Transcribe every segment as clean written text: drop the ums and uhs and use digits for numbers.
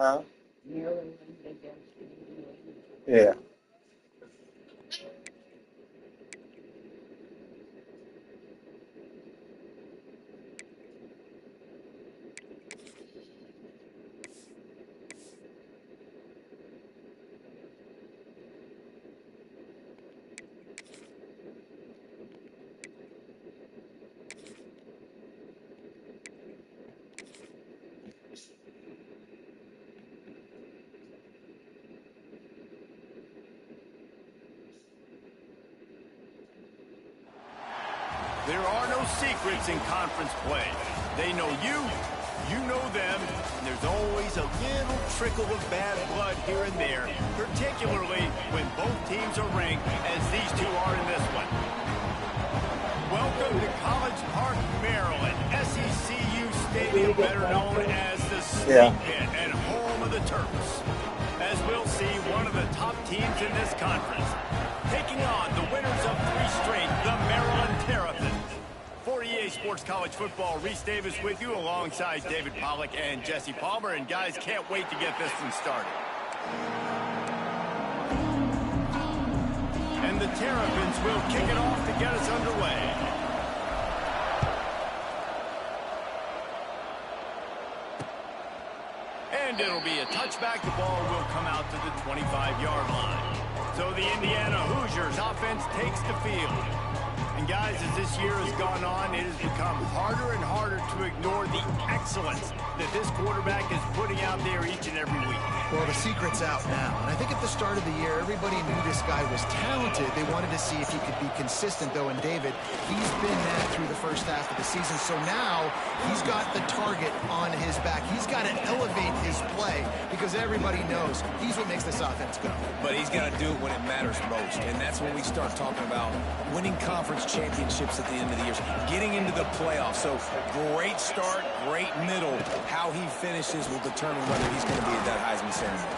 Huh? Maryland against Indiana. Yeah. There are no secrets in conference play. They know you, you know them, and there's always a little trickle of bad blood here and there, particularly when both teams are ranked, as these two are in this one. Welcome to College Park, Maryland, SECU Stadium, better known as the Snake Pit and home of the Terps. As we'll see, one of the top teams in this conference, taking on the winners of 3 straight, the Maryland Terrapins. For EA Sports College Football, Reese Davis with you alongside David Pollack and Jesse Palmer. And guys, can't wait to get this one started. And the Terrapins will kick it off to get us underway. And it'll be a touchback. The ball will come out to the 25-yard line. So the Indiana Hoosiers offense takes the field. And guys, as this year has gone on, it has become harder and harder to ignore the excellence that this quarterback is putting out there each and every week. Well, the secret's out now. And I think at the start of the year, everybody knew this guy was talented. They wanted to see if he could be consistent, though. And David, he's been that through the first half of the season. So now he's got the target on his back. He's got to elevate his play because everybody knows he's what makes this offense go. But he's got to do it when it matters most. And that's when we start talking about winning conference championships at the end of the year, getting into the playoffs. So great start, great middle. How he finishes will determine whether he's going to be at that Heisman ceremony.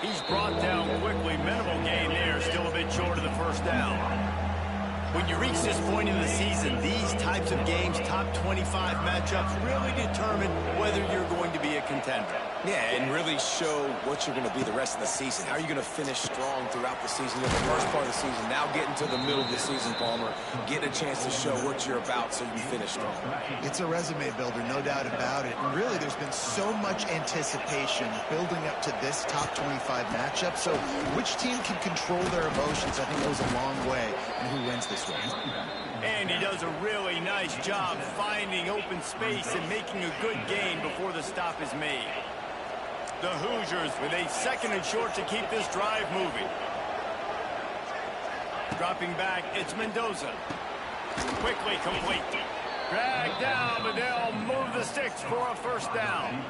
He's brought down quickly. Minimal gain there, still a bit short of the first down. When you reach this point in the season, these types of games, top 25 matchups, really determine whether you're going to be a contender. Yeah, and really show what you're going to be the rest of the season. How are you going to finish strong throughout the season? In the first part of the season, now getting to the middle of the season, Palmer, getting a chance to show what you're about so you can finish strong. It's a resume builder, no doubt about it. And really, there's been so much anticipation building up to this top 25 matchup. So which team can control their emotions, I think, goes a long way in who wins this one. And he does a really nice job finding open space and making a good gain before the stop is made. The Hoosiers with a 2nd and short to keep this drive moving. Dropping back, it's Mendoza. Quickly complete. Dragged down, but they'll move the sticks for a first down.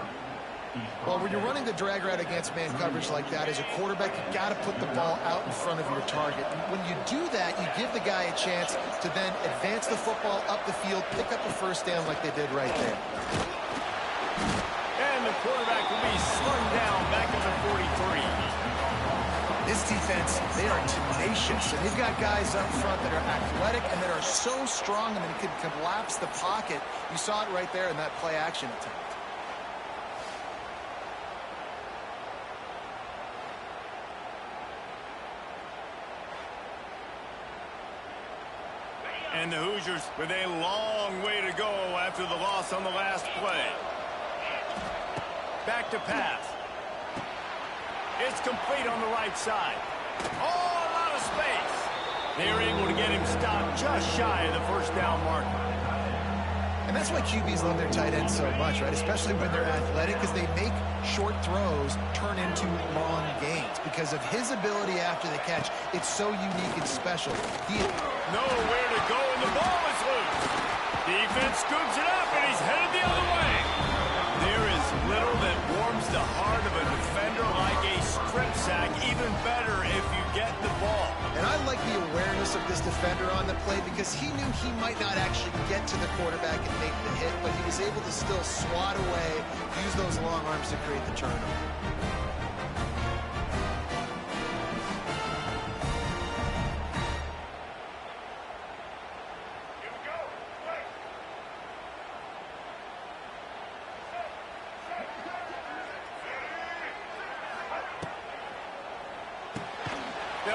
Well, when you're running the drag route against man coverage like that, as a quarterback, you got to put the ball out in front of your target. When you do that, you give the guy a chance to then advance the football up the field, pick up a first down like they did right there. And the quarterback will be slung down back at the 43. This defense, they are tenacious, and they've got guys up front that are athletic and that are so strong and that can collapse the pocket. You saw it right there in that play action attempt. And the Hoosiers with a long way to go after the loss on the last play. Back to pass. It's complete on the right side. Oh, a lot of space. They're able to get him stopped just shy of the first down marker. And that's why QBs love their tight ends so much, right? Especially when they're athletic, because they make short throws turn into long gains. Because of his ability after the catch, it's so unique and special. Nowhere to go, and the ball is loose. Defense scoops it up, and he's headed the other way. There is little that warms the heart of a defender like a strip sack. Even better if you get the ball. And I like the awareness of this defender on the play because he knew he might not actually get to the quarterback and make the hit, but he was able to still swat away, use those long arms to create the turnover.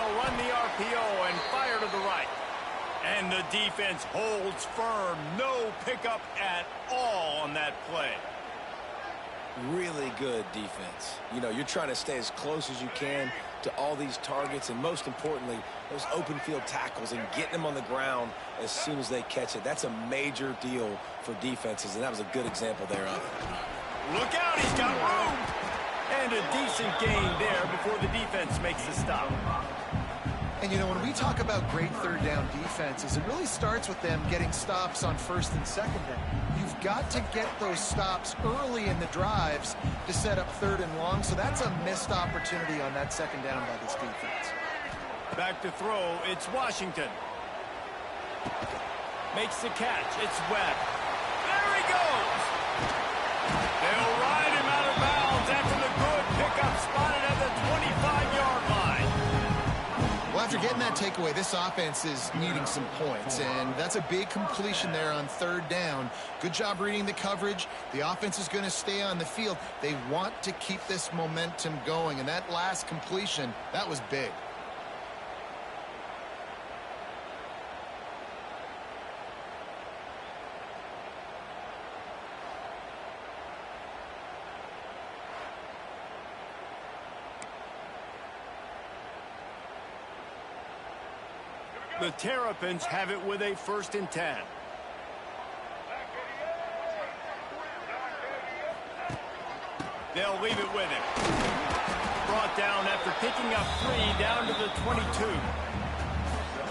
they'll run the RPO and fire to the right. And the defense holds firm. No pickup at all on that play. Really good defense. You know, you're trying to stay as close as you can to all these targets, and most importantly, those open field tackles and getting them on the ground as soon as they catch it. That's a major deal for defenses, and that was a good example there of it. Look out, he's got room! And a decent gain there before the defense makes the stop. And, you know, when we talk about great third down defenses, it really starts with them getting stops on first and second down. You've got to get those stops early in the drives to set up third and long, so that's a missed opportunity on that second down by this defense. Back to throw, it's Washington. Makes the catch, it's Webb. There he goes! They'll ride him out of bounds after the good pickup spotted at the 25-yard line. Well, after getting that takeaway, this offense is needing some points, and that's a big completion there on third down. Good job reading the coverage. The offense is going to stay on the field. They want to keep this momentum going, and that last completion, that was big. The Terrapins have it with a 1st and 10. They'll leave it with him. Brought down after picking up 3 down to the 22.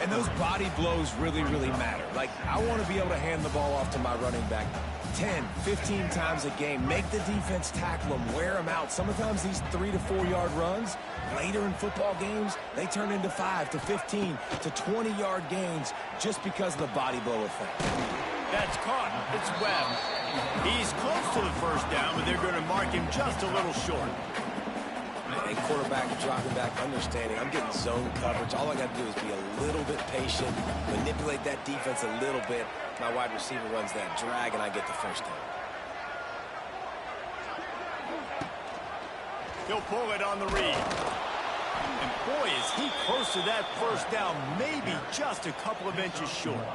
And those body blows really, really matter. Like, I want to be able to hand the ball off to my running back 10, 15 times a game. Make the defense tackle them, wear them out. Sometimes these 3 to 4 yard runs, later in football games, they turn into 5 to 15 to 20 yard gains just because of the body blow effect. That's caught. It's Webb. He's close to the 1st down, but they're going to mark him just a little short. A quarterback dropping back, understanding I'm getting zone coverage. All I got to do is be a little bit patient, manipulate that defense a little bit. My wide receiver runs that drag, and I get the 1st down. He'll pull it on the read. And boy, is he close to that 1st down, maybe just a couple of inches short.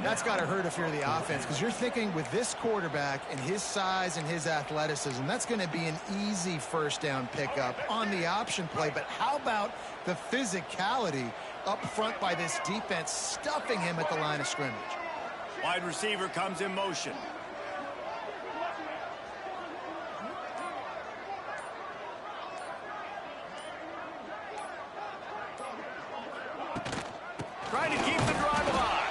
That's got to hurt if you're the offense, because you're thinking with this quarterback and his size and his athleticism, that's going to be an easy 1st down pickup on the option play. But how about the physicality up front by this defense, stuffing him at the line of scrimmage? Wide receiver comes in motion. Trying to keep the drive alive.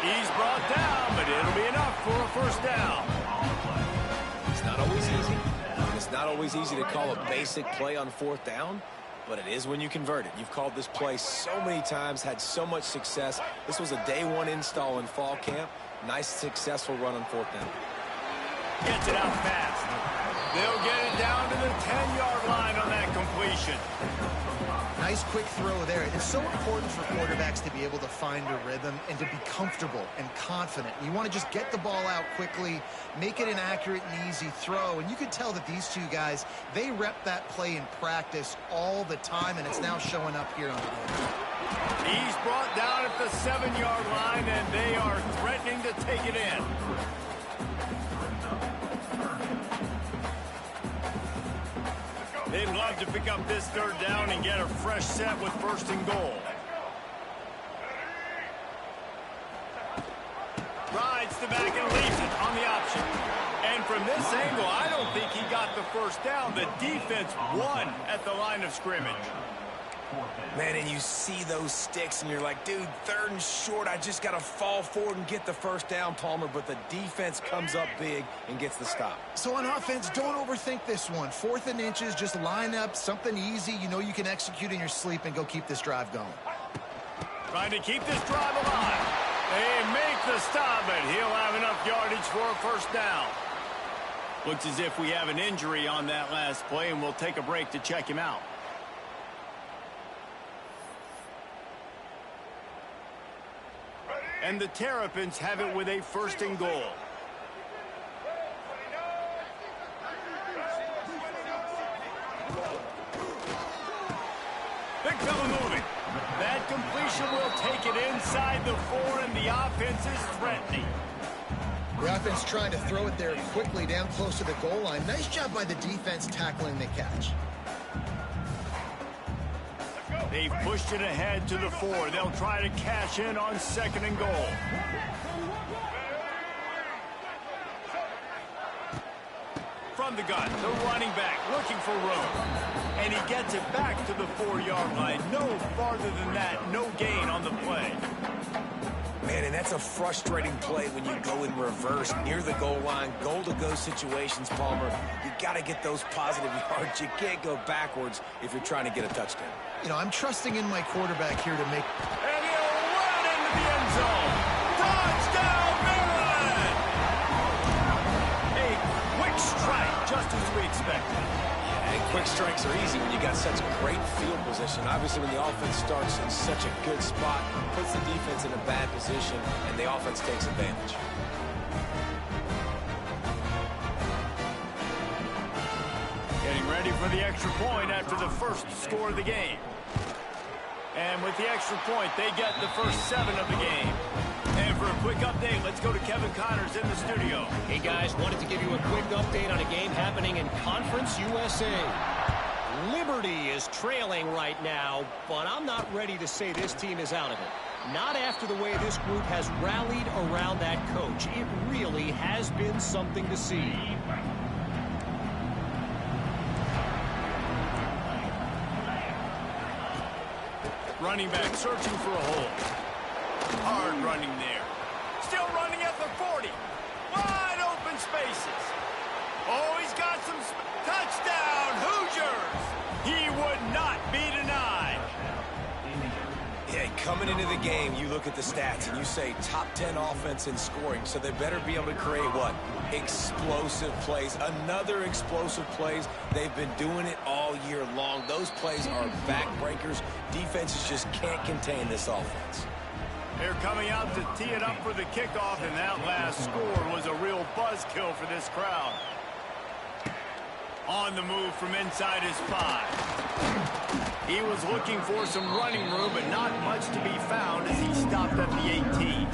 He's brought down, but it'll be enough for a 1st down. It's not always easy. It's not always easy to call a basic play on 4th down, but it is when you convert it. You've called this play so many times, had so much success. This was a day 1 install in fall camp. Nice, successful run on 4th down. Gets it out fast. They'll get it down to the 10-yard line on that completion. Nice quick throw there. It's so important for quarterbacks to be able to find a rhythm and to be comfortable and confident. You want to just get the ball out quickly, make it an accurate and easy throw. And you can tell that these two guys, they rep that play in practice all the time, and it's now showing up here on the game. He's brought down at the 7-yard line, and they are threatening to take it in. They'd love to pick up this 3rd down and get a fresh set with 1st and goal. Rides the back and leaves it on the option. And from this angle, I don't think he got the 1st down. The defense won at the line of scrimmage. Man, and you see those sticks, and you're like, dude, 3rd and short, I just got to fall forward and get the 1st down, Palmer, but the defense comes up big and gets the stop. So on offense, don't overthink this one. 4th and inches, just line up something easy you know you can execute in your sleep and go keep this drive going. Trying to keep this drive alive. They make the stop, but he'll have enough yardage for a 1st down. Looks as if we have an injury on that last play, and we'll take a break to check him out. And the Terrapins have it with a 1st and goal. Big fella moving. That completion will take it inside the 4, and the offense is threatening. The offense trying to throw it there quickly down close to the goal line. Nice job by the defense tackling the catch. They've pushed it ahead to the 4. They'll try to cash in on 2nd and goal. From the gun, the running back looking for room. And he gets it back to the 4-yard line. No farther than that, no gain on the play. Man, and that's a frustrating play when you go in reverse near the goal line. Goal-to-go situations, Palmer. You got to get those positive yards. You can't go backwards if you're trying to get a touchdown. You know, I'm trusting in my quarterback here to make... And he'll run into the end zone. Touchdown, Maryland! A quick strike, just as we expected. And quick strikes are easy when you got such great field position. Obviously, when the offense starts in such a good spot, puts the defense in a bad position, and the offense takes advantage. Getting ready for the extra point after the first score of the game. And with the extra point, they get the first 7 of the game. And for a quick update, let's go to Kevin Connors in the studio. Hey guys, wanted to give you a quick update on a game happening in Conference USA. Liberty is trailing right now, but I'm not ready to say this team is out of it. Not after the way this group has rallied around that coach. It really has been something to see. Running back searching for a hole. Hard running there. Still running at the 40. Wide open spaces. Oh, he's got some touchdown, Hoosiers. He would not be denied. Yeah, coming into the game, you look at the stats and you say top 10 offense in scoring, so they better be able to create what? Explosive plays. Another explosive plays. They've been doing it all year long. Those plays are backbreakers. Defenses just can't contain this offense. They're coming out to tee it up for the kickoff, and that last score was a real buzzkill for this crowd. On the move from inside his 5. He was looking for some running room, but not much to be found as he stopped at the 18.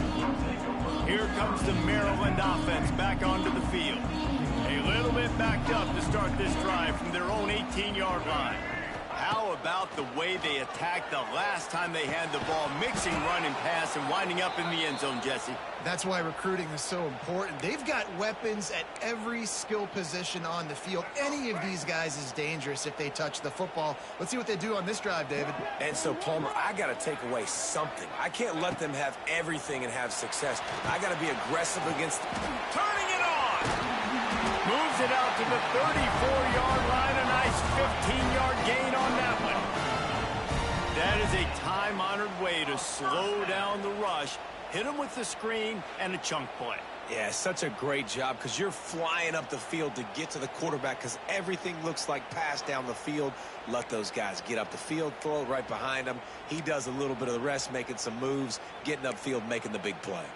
Here comes the Maryland offense back onto the field. A little bit backed up to start this drive from their own 18-yard line. How about the way they attacked the last time they had the ball, mixing run and pass and winding up in the end zone, Jesse? That's why recruiting is so important. They've got weapons at every skill position on the field. Any of these guys is dangerous if they touch the football. Let's see what they do on this drive, David. And so, Palmer, I got to take away something. I can't let them have everything and have success. I got to be aggressive against them. Turning it on! Moves it out to the 34-yard line. A nice 15-yard gain on that one. That is a time-honored way to slow down the rush, hit him with the screen, and a chunk play. Yeah, such a great job because you're flying up the field to get to the quarterback because everything looks like pass down the field. Let those guys get up the field, throw it right behind him. He does a little bit of the rest, making some moves, getting upfield, making the big play.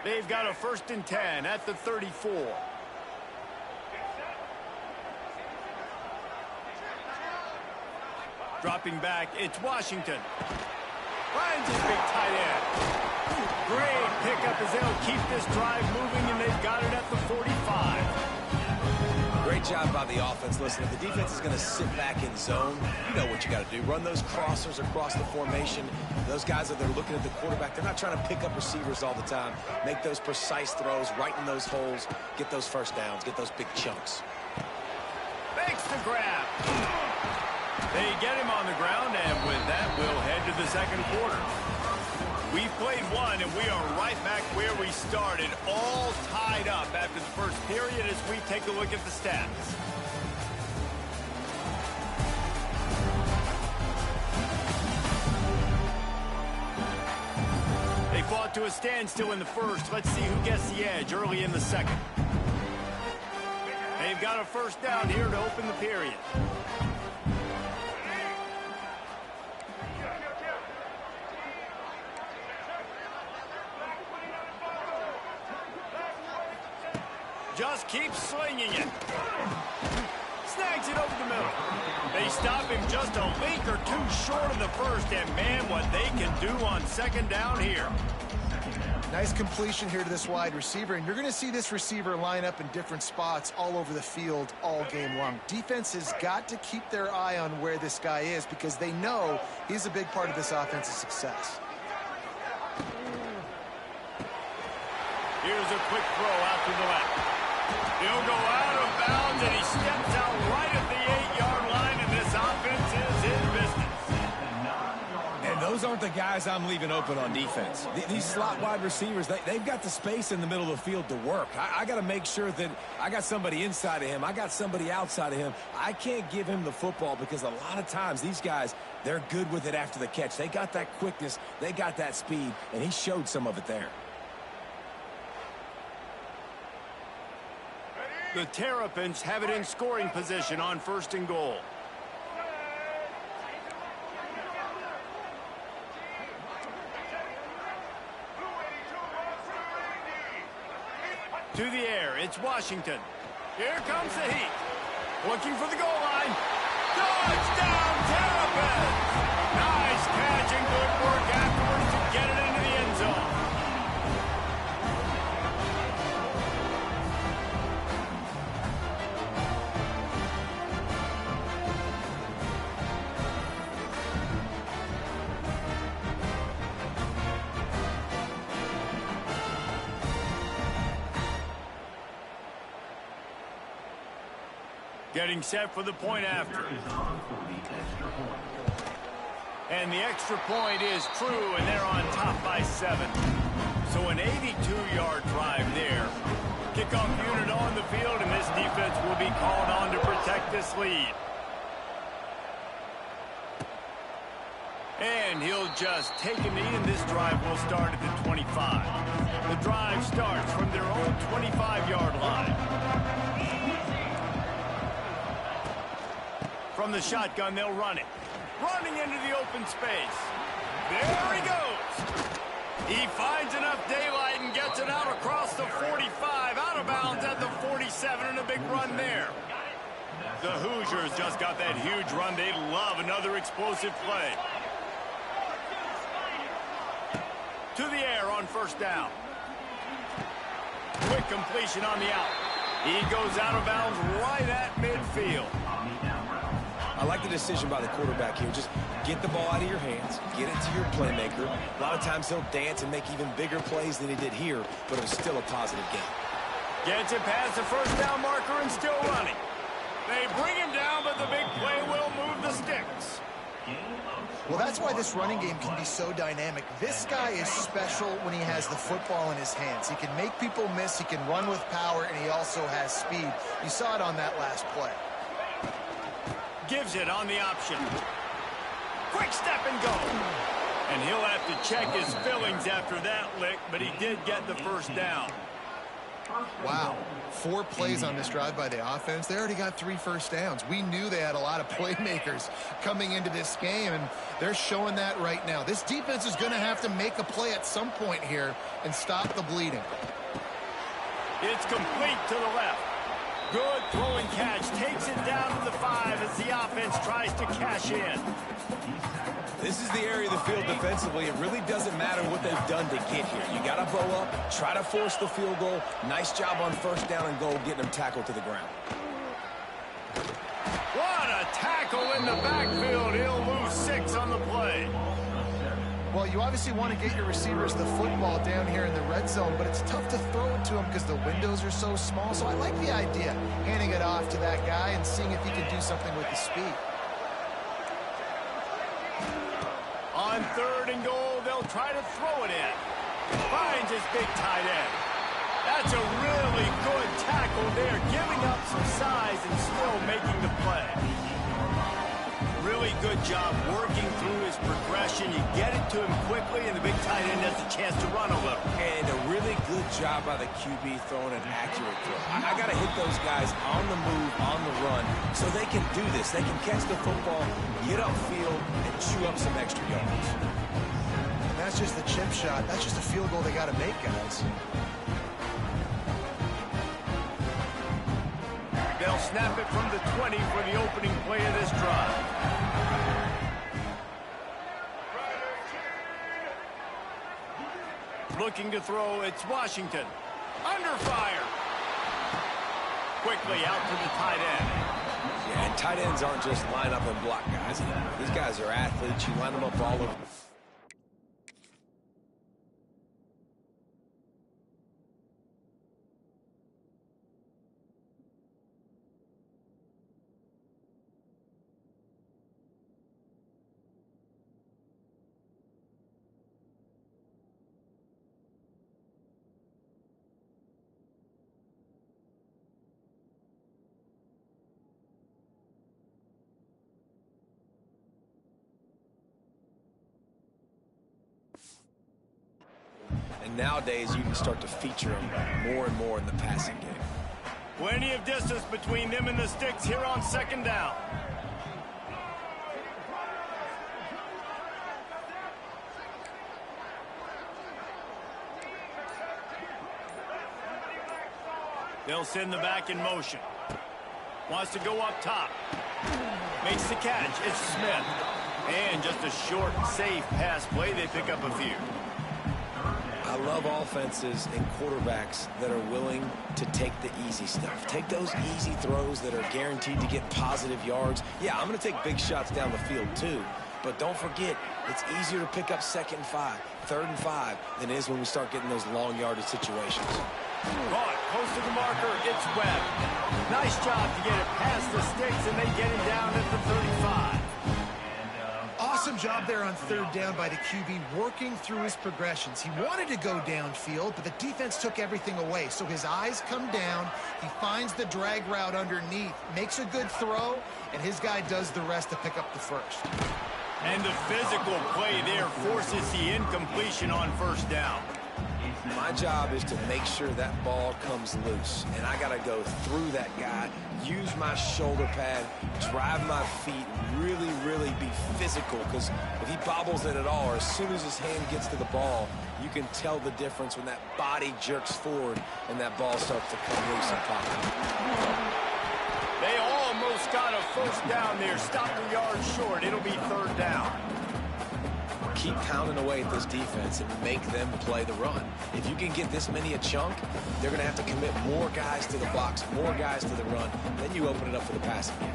They've got a 1st and 10 at the 34. Dropping back, it's Washington. Finds his big tight end. Great pickup as they'll keep this drive moving, and they've got it at the 45. Great job by the offense. Listen, if the defense is going to sit back in zone, you know what you got to do. Run those crossers across the formation. Those guys that they're looking at the quarterback, they're not trying to pick up receivers all the time. Make those precise throws right in those holes. Get those first downs. Get those big chunks. Makes the grab. They get him on the ground, and with that, we'll head to the second quarter. We've played one, and we are right back where we started, all tied up after the first period as we take a look at the stats. They fought to a standstill in the first. Let's see who gets the edge early in the second. They've got a first down here to open the period. Just keep slinging it. Snags it over the middle. They stop him just a leak or two short of the first, and man, what they can do on second down here. Nice completion here to this wide receiver, and you're going to see this receiver line up in different spots all over the field all game long. Defense has got to keep their eye on where this guy is because they know he's a big part of this offense's success. Here's a quick throw out to the left. He'll go out of bounds, and he steps out right at the 8-yard line, and this offense is in business. And those aren't the guys I'm leaving open on defense. These slot wide receivers, they've got the space in the middle of the field to work. I got to make sure that I got somebody inside of him. I got somebody outside of him. I can't give him the football because a lot of times these guys, they're good with it after the catch. They got that quickness. They got that speed, and he showed some of it there. The Terrapins have it in scoring position on 1st and goal. To the air, it's Washington. Here comes the heat. Looking for the goal line. Touchdown, Terrapins! Nice catch and good work afterwards to get it into the end zone. Getting set for the point after. And the extra point is true, and they're on top by 7. So an 82-yard drive there. Kickoff unit on the field, and this defense will be called on to protect this lead. And he'll just take a knee, and this drive will start at the 25. The drive starts from their own 25-yard line. From the shotgun, they'll run it. Running into the open space. There he goes. He finds enough daylight and gets it out across the 45. Out of bounds at the 47, and a big run there. The Hoosiers just got that huge run. They love another explosive play. To the air on 1st down. Quick completion on the out. He goes out of bounds right at midfield. I like the decision by the quarterback here. Just get the ball out of your hands, get it to your playmaker. A lot of times he'll dance and make even bigger plays than he did here, but it was still a positive game. Gets it past the 1st down marker and still running. They bring him down, but the big play will move the sticks. Well, that's why this running game can be so dynamic. This guy is special when he has the football in his hands. He can make people miss, he can run with power, and he also has speed. You saw it on that last play. Gives it on the option. Quick step and go. And he'll have to check his fillings after that lick, but he did get the 1st down. Wow. 4 plays on this drive by the offense. They already got 3 first downs. We knew they had a lot of playmakers coming into this game, and they're showing that right now. This defense is going to have to make a play at some point here and stop the bleeding. It's complete to the left. Good throwing catch. Takes it down to the 5 as the offense tries to cash in. This is the area of the field defensively. It really doesn't matter what they've done to get here. You got to bow up, try to force the field goal. Nice job on 1st down and goal, getting them tackled to the ground. What a tackle in the backfield. He'll lose 6 on the play. Well, you obviously want to get your receivers the football down here in the red zone, but it's tough to throw it to them because the windows are so small. So I like the idea, handing it off to that guy and seeing if he can do something with the speed. On 3rd and goal, they'll try to throw it in. Finds his big tight end. That's a really good tackle there, giving up some size and still making the play. Really good job working through his progression. You get it to him quickly, and the big tight end has a chance to run a little. And a really good job by the QB throwing an accurate throw. I got to hit those guys on the move, on the run, so they can do this. They can catch the football, get upfield, and chew up some extra yards. And that's just the chip shot. That's just a field goal they got to make, guys. They'll snap it from the 20 for the opening play of this drive. Looking to throw, it's Washington. Under fire. Quickly out to the tight end. Yeah, and tight ends aren't just line up and block guys anymore. These guys are athletes. You line them up all over. And nowadays, you can start to feature them more and more in the passing game. Plenty of distance between them and the sticks here on second down. They'll send the back in motion. Wants to go up top. Makes the catch. It's Smith. And just a short, safe pass play. They pick up a few. I love offenses and quarterbacks that are willing to take the easy stuff. Take those easy throws that are guaranteed to get positive yards. Yeah, I'm going to take big shots down the field too. But don't forget, it's easier to pick up 2nd and 5, 3rd and 5 than it is when we start getting those long yardage situations. Caught, close to the marker, it's Webb. Nice job to get it past the sticks, and they get him down at the 35. Awesome job there on 3rd down by the QB, working through his progressions. He wanted to go downfield, but the defense took everything away. So his eyes come down, he finds the drag route underneath, makes a good throw, and his guy does the rest to pick up the first. And the physical play there forces the incompletion on 1st down. My job is to make sure that ball comes loose, and I got to go through that guy, use my shoulder pad, drive my feet, really, really be physical, because if he bobbles it at all, or as soon as his hand gets to the ball, you can tell the difference when that body jerks forward and that ball starts to come loose and pop. They almost got a 1st down there. Stopped a yard short. It'll be 3rd down. Keep pounding away at this defense and make them play the run. If you can get this many a chunk, they're going to have to commit more guys to the box, more guys to the run. Then you open it up for the passing game.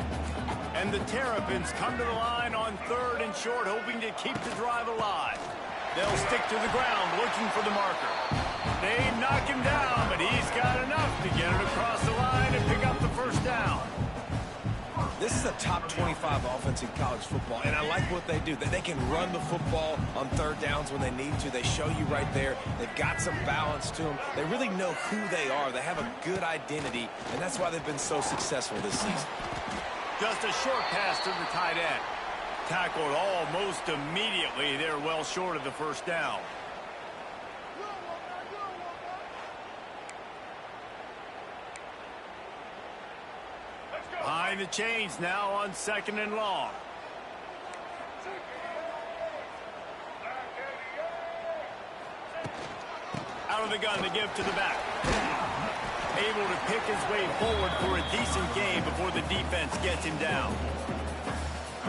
And the Terrapins come to the line on 3rd and short, hoping to keep the drive alive. They'll stick to the ground, looking for the marker. They knock him down, but he's got enough to get it across the line and pick up the 1st down. This is a top 25 offense in college football, and I like what they do. That they can run the football on 3rd downs when they need to. They show you right there. They've got some balance to them. They really know who they are. They have a good identity, and that's why they've been so successful this season. Just a short pass to the tight end. Tackled almost immediately. They're well short of the 1st down. Behind the chains now on 2nd and long. Out of the gun to give to the back. Able to pick his way forward for a decent gain before the defense gets him down.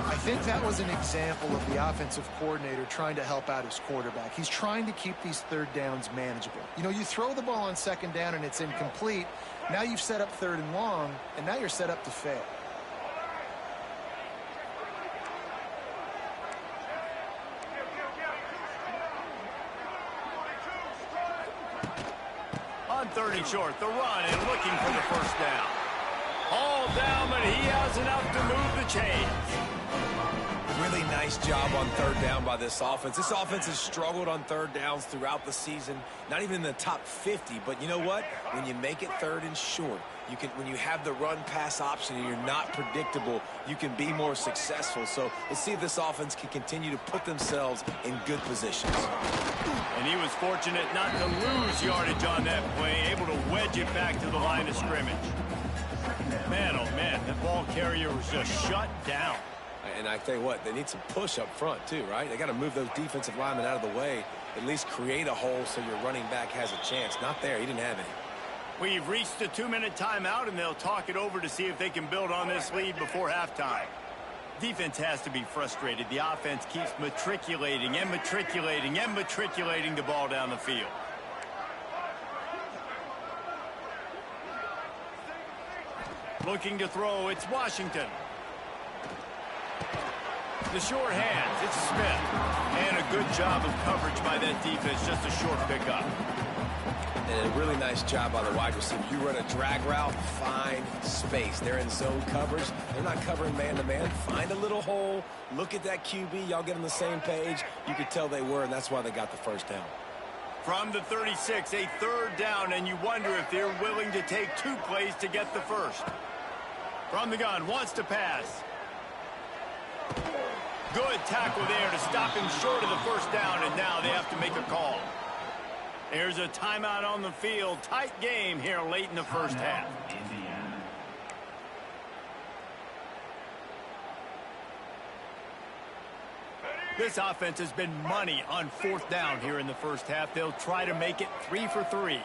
I think that was an example of the offensive coordinator trying to help out his quarterback. He's trying to keep these 3rd downs manageable. You know, you throw the ball on 2nd down and it's incomplete. Now you've set up 3rd and long, and now you're set up to fail. On 3rd and short, the run and looking for the 1st down. All down, but he has enough to move the chains. Really nice job on 3rd down by this offense. This offense has struggled on 3rd downs throughout the season, not even in the top 50. But you know what? When you make it 3rd and short, you can. When you have the run-pass option and you're not predictable, you can be more successful. So let's see if this offense can continue to put themselves in good positions. And he was fortunate not to lose yardage on that play, able to wedge it back to the line of scrimmage. Man, oh man, that ball carrier was just shut down. And I tell you what, they need some push up front too, right? They got to move those defensive linemen out of the way, at least create a hole so your running back has a chance. Not there. He didn't have any. We've reached the 2-minute timeout, and they'll talk it over to see if they can build on this lead before halftime. Defense has to be frustrated. The offense keeps matriculating and matriculating and matriculating the ball down the field. Looking to throw, it's Washington. The short hands, it's Smith. And a good job of coverage by that defense, just a short pickup. And a really nice job by the wide receiver. You run a drag route, find space. They're in zone coverage. They're not covering man-to-man. Find a little hole. Look at that QB. Y'all get on the same page. You could tell they were, and that's why they got the first down. From the 36, a third down, and you wonder if they're willing to take 2 plays to get the first. From the gun, wants to pass. Good tackle there to stop him short of the first down, and now they have to make a call. There's a timeout on the field. Tight game here late in the first half. This offense has been money on 4th down here in the first half. They'll try to make it 3 for 3.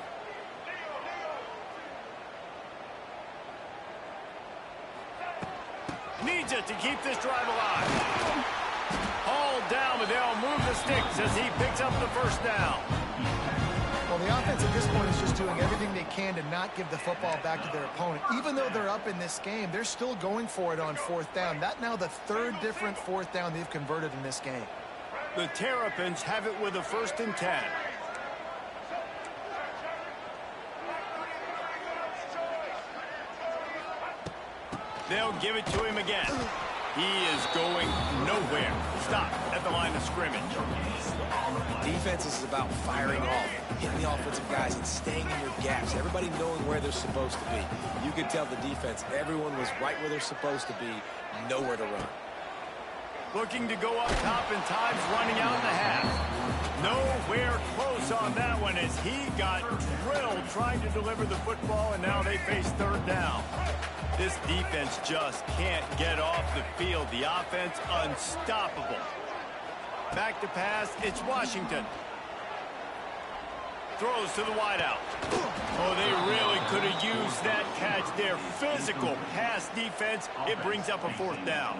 Needs it to keep this drive alive. Hauled down, but they'll move the sticks as he picks up the first down. Well, the offense at this point is just doing everything they can to not give the football back to their opponent. Even though they're up in this game, they're still going for it on 4th down. That now the 3rd different 4th down they've converted in this game. The Terrapins have it with a 1st and 10. They'll give it to him again. He is going nowhere. Stop at the line of scrimmage. Defense is about firing off, hitting the offensive guys and staying in your gaps. Everybody knowing where they're supposed to be. You could tell the defense, everyone was right where they're supposed to be, nowhere to run. Looking to go up top, and time's running out in the half. Nowhere close on that one as he got drilled trying to deliver the football, and now they face 3rd down. This defense just can't get off the field. The offense unstoppable. Back to pass, it's Washington. Throws to the wideout. Oh, they really could have used that catch there. Physical pass defense. It brings up a 4th down.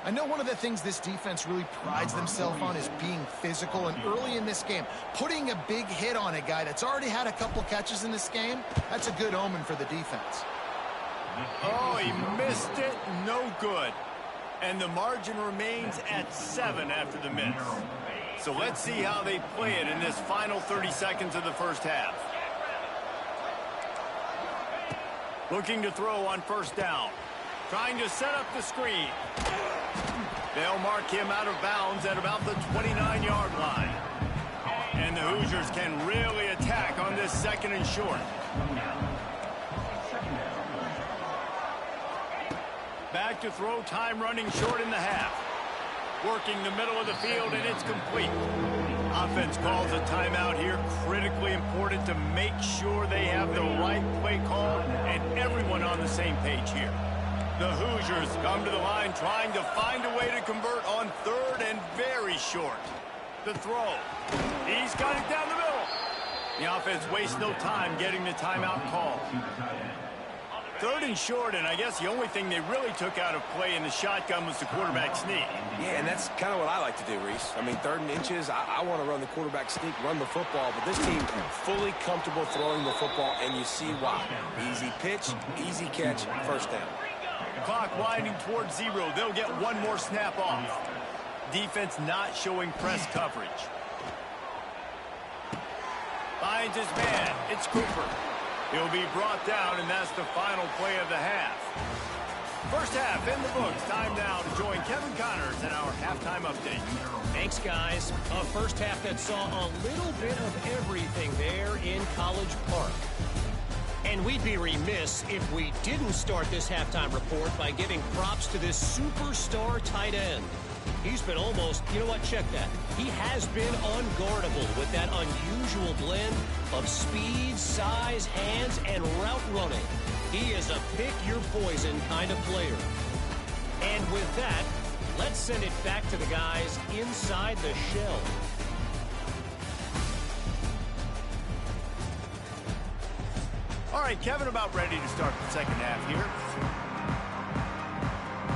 I know one of the things this defense really prides themselves on is being physical, and early in this game, putting a big hit on a guy that's already had a couple catches in this game, that's a good omen for the defense. Oh, he missed it. No good. And the margin remains at 7 after the miss. So let's see how they play it in this final 30 seconds of the first half. Looking to throw on 1st down. Trying to set up the screen. They'll mark him out of bounds at about the 29-yard line. And the Hoosiers can really attack on this 2nd and short. Back to throw, time running short in the half. Working the middle of the field, and it's complete. Offense calls a timeout here. Critically important to make sure they have the right play call and everyone on the same page here. The Hoosiers come to the line trying to find a way to convert on 3rd and very short. The throw. He's got it down the middle. The offense wastes no time getting the timeout call. 3rd and short, and I guess the only thing they really took out of play in the shotgun was the quarterback sneak. Yeah, and that's kind of what I like to do, Reese. I mean, 3rd and inches, I want to run the quarterback sneak, run the football, but this team fully comfortable throwing the football, and you see why. Easy pitch, easy catch, 1st down. Clock winding towards 0. They'll get one more snap off. Defense not showing press coverage. Finds his man. It's Cooper. He'll be brought down, and that's the final play of the half. First half in the books. Time now to join Kevin Connors in our halftime update. Thanks, guys. A first half that saw a little bit of everything there in College Park. And we'd be remiss if we didn't start this halftime report by giving props to this superstar tight end. He's been almost, you know what, check that. He has been unguardable with that unusual blend of speed, size, hands, and route running. He is a pick-your-poison kind of player. And with that, let's send it back to the guys inside the shell. All right, Kevin, about ready to start the second half here.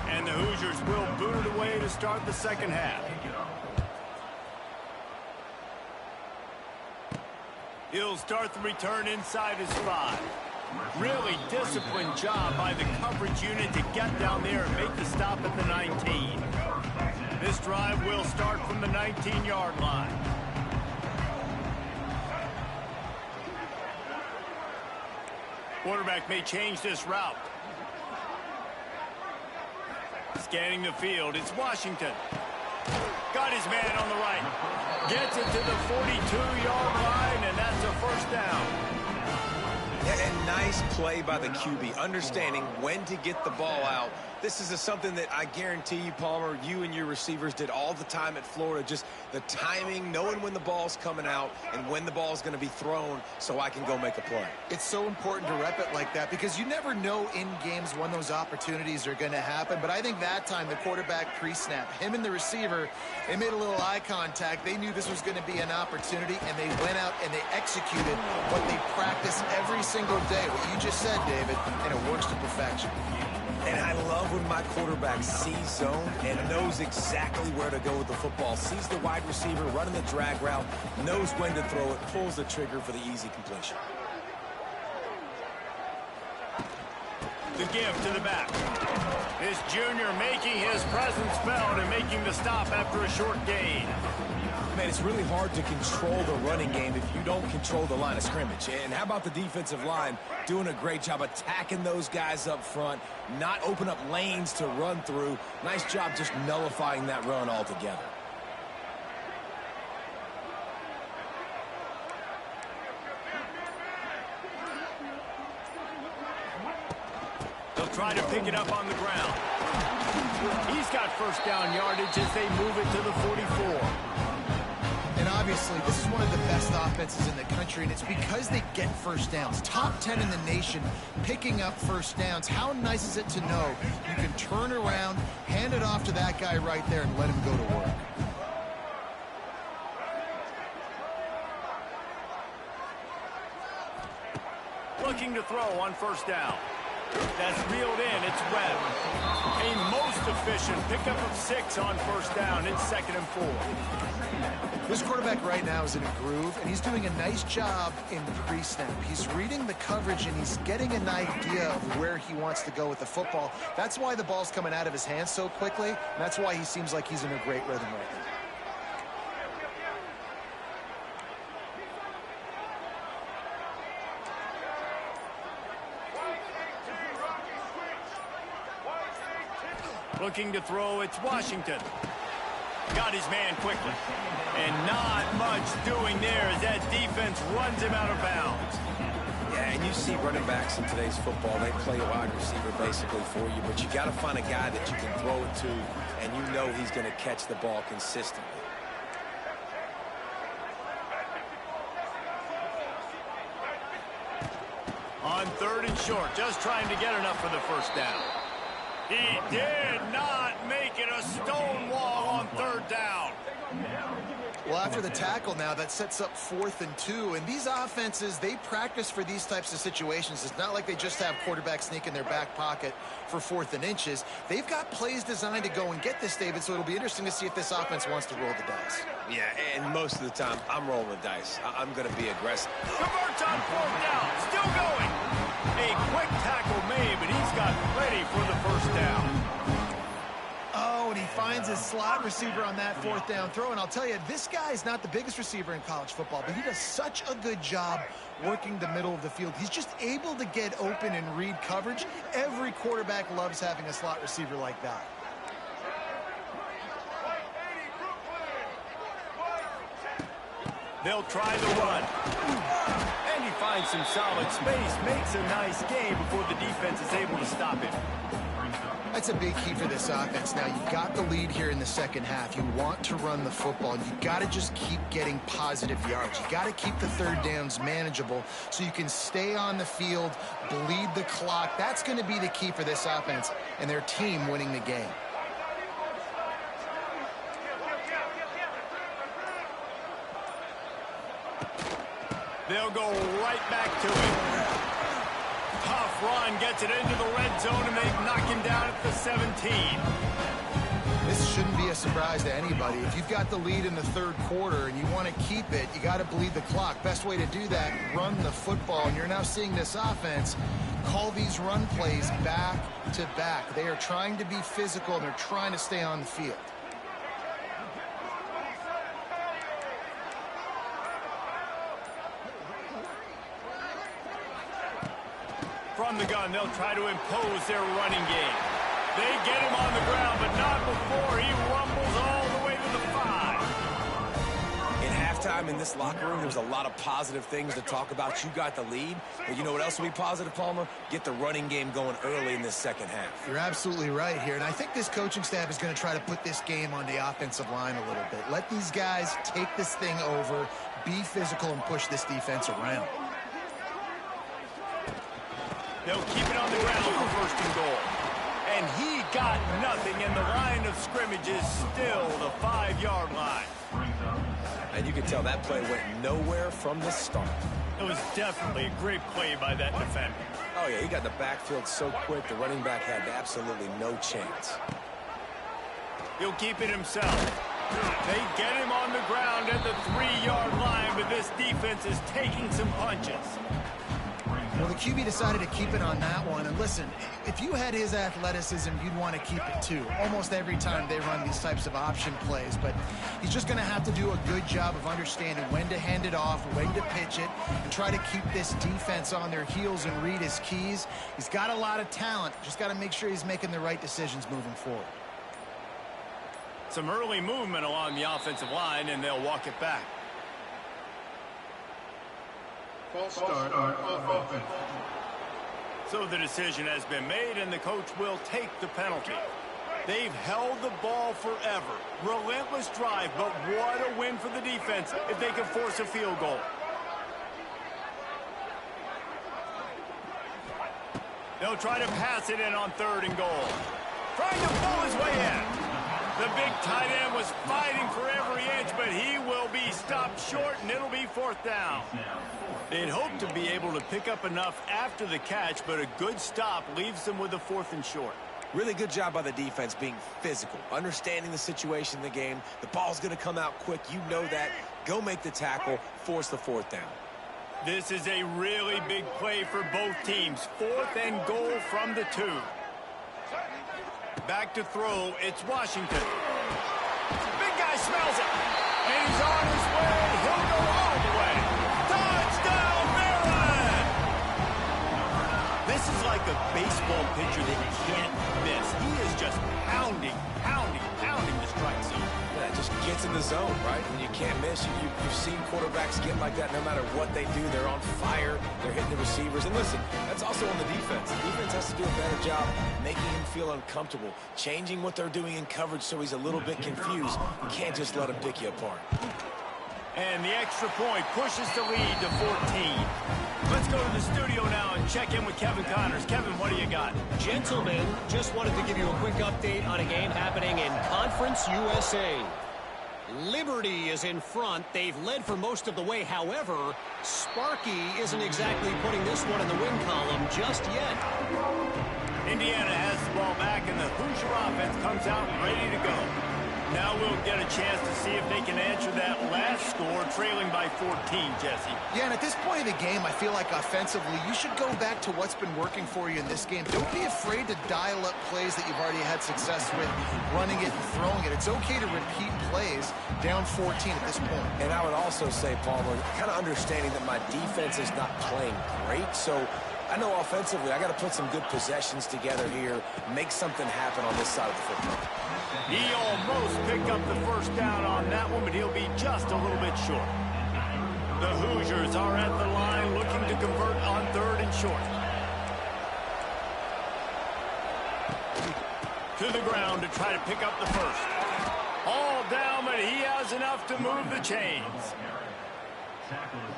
And the Hoosiers will boot it away to start the second half. He'll start the return inside his 5. Really disciplined job by the coverage unit to get down there and make the stop at the 19. This drive will start from the 19-yard line. Quarterback may change this route. Scanning the field, it's Washington. Got his man on the right. Gets it to the 42-yard line, and that's a first down. And nice play by the QB, understanding when to get the ball out. This is something that I guarantee you, Palmer, you and your receivers did all the time at Florida. Just the timing, knowing when the ball's coming out and when the ball's going to be thrown so I can go make a play. It's so important to rep it like that because you never know in games when those opportunities are going to happen. But I think that time the quarterback pre-snap, him and the receiver, they made a little eye contact. They knew this was going to be an opportunity, and they went out and they executed what they practice every single day. What you just said, David, and it works to perfection. And I love when my quarterback sees zone and knows exactly where to go with the football. Sees the wide receiver running the drag route, knows when to throw it, pulls the trigger for the easy completion. The give to the back. This junior making his presence felt and making the stop after a short gain. Man, it's really hard to control the running game if you don't control the line of scrimmage. And how about the defensive line doing a great job attacking those guys up front, not open up lanes to run through. Nice job just nullifying that run altogether. They'll try to pick it up on the ground. He's got first down yardage as they move it to the 44. And obviously, this is one of the best offenses in the country, and it's because they get first downs. Top 10 in the nation picking up first downs. How nice is it to know you can turn around, hand it off to that guy right there, and let him go to work? Looking to throw on first down. That's reeled in. It's Webb. A most efficient pickup of 6 on first down. It's 2nd and 4. This quarterback right now is in a groove, and he's doing a nice job in pre-snap. He's reading the coverage, and he's getting an idea of where he wants to go with the football. That's why the ball's coming out of his hands so quickly, and that's why he seems like he's in a great rhythm right now. Looking to throw, it's Washington. Got his man quickly. And not much doing there as that defense runs him out of bounds. Yeah, and you see running backs in today's football, they play a wide receiver basically for you, but you got to find a guy that you can throw it to, and you know he's going to catch the ball consistently. On 3rd and short, just trying to get enough for the first down. He did not make it a stone wall on 3rd down. Well, after the tackle now, that sets up 4th and 2. And these offenses, they practice for these types of situations. It's not like they just have quarterbacks sneak in their back pocket for 4th and inches. They've got plays designed to go and get this, David, so it'll be interesting to see if this offense wants to roll the dice. Yeah, and most of the time, I'm rolling the dice. I'm going to be aggressive. Converts on 4th down, still going. A quick tackle made, but he's got plenty for the first down. Oh, and he finds his slot receiver on that 4th down throw. And I'll tell you, this guy is not the biggest receiver in college football, but he does such a good job working the middle of the field. He's just able to get open and read coverage. Every quarterback loves having a slot receiver like that. They'll try the run. And he finds some solid space, makes a nice game before the defense is able to stop him. That's a big key for this offense. Now, you've got the lead here in the second half. You want to run the football. You got to just keep getting positive yards. You got to keep the 3rd downs manageable so you can stay on the field, bleed the clock. That's going to be the key for this offense and their team winning the game. They'll go right back to it. run gets it into the red zone, and they knock him down at the 17. This shouldn't be a surprise to anybody. If you've got the lead in the third quarter and you want to keep it, you got to bleed the clock. Best way to do that, run the football. And you're now seeing this offense call these run plays back to back. They are trying to be physical, and they're trying to stay on the field. From the gun, they'll try to impose their running game. They get him on the ground, but not before he rumbles all the way to the 5. In halftime in this locker room, there was a lot of positive things to talk about. You got the lead, but you know what else will be positive, Palmer? Get the running game going early in this second half. You're absolutely right here, and I think this coaching staff is going to try to put this game on the offensive line a little bit. Let these guys take this thing over, be physical, and push this defense around. They'll keep it on the ground for first and goal. And he got nothing, and the line of scrimmage is still the 5-yard line. And you can tell that play went nowhere from the start. It was definitely a great play by that defender. Oh, yeah, he got the backfield so quick, the running back had absolutely no chance. He'll keep it himself. They get him on the ground at the 3-yard line, but this defense is taking some punches. Well, the QB decided to keep it on that one. And listen, if you had his athleticism, you'd want to keep it too. Almost every time they run these types of option plays. But he's just going to have to do a good job of understanding when to hand it off, when to pitch it, and try to keep this defense on their heels and read his keys. He's got a lot of talent. Just got to make sure he's making the right decisions moving forward. Some early movement along the offensive line, and they'll walk it back. False start on offense. So the decision has been made, and the coach will take the penalty. They've held the ball forever. Relentless drive, but what a win for the defense if they can force a field goal. They'll try to pass it in on 3rd and goal. Trying to pull his way in. The big tight end was fighting for every inch, but he will be stopped short, and it'll be 4th down. They'd hoped to be able to pick up enough after the catch, but a good stop leaves them with a 4th and short. Really good job by the defense being physical, understanding the situation in the game. The ball's going to come out quick. You know that. Go make the tackle, force the 4th down. This is a really big play for both teams. 4th and goal from the 2. Back to throw, it's Washington. Big guy smells it, and he's on his way. He'll go all the way. Touchdown, Maryland! This is like a baseball pitcher that you can't miss. He is just pounding the strike zone. Yeah, it just gets in the zone, right? When you can't miss, you've seen quarterbacks get like that no matter what they do. They're on fire. They're hitting the receivers. And listen, that's also on the defense. The defense has to do a better job making him feel uncomfortable, changing what they're doing in coverage so he's a little bit confused. You can't just let him pick you apart. And the extra point pushes the lead to 14. Let's go to the studio now and check in with Kevin Connors. Kevin, what do you got? Gentlemen, just wanted to give you a quick update on a game happening in Conference USA. Liberty is in front. They've led for most of the way. However, Sparky isn't exactly putting this one in the win column just yet. Indiana has the ball back, and the Hoosier offense comes out ready to go. Now we'll get a chance to see if they can answer that last score, trailing by 14, Jesse. Yeah, and at this point of the game, I feel like offensively, you should go back to what's been working for you in this game. Don't be afraid to dial up plays that you've already had success with, running it and throwing it. It's okay to repeat plays down 14 at this point. And I would also say, Palmer, kind of understanding that my defense is not playing great, so I know offensively I got to put some good possessions together here, make something happen on this side of the football. He almost picked up the first down on that one, but he'll be just a little bit short. The Hoosiers are at the line looking to convert on 3rd and short. To the ground to try to pick up the first. All down, but he has enough to move the chains.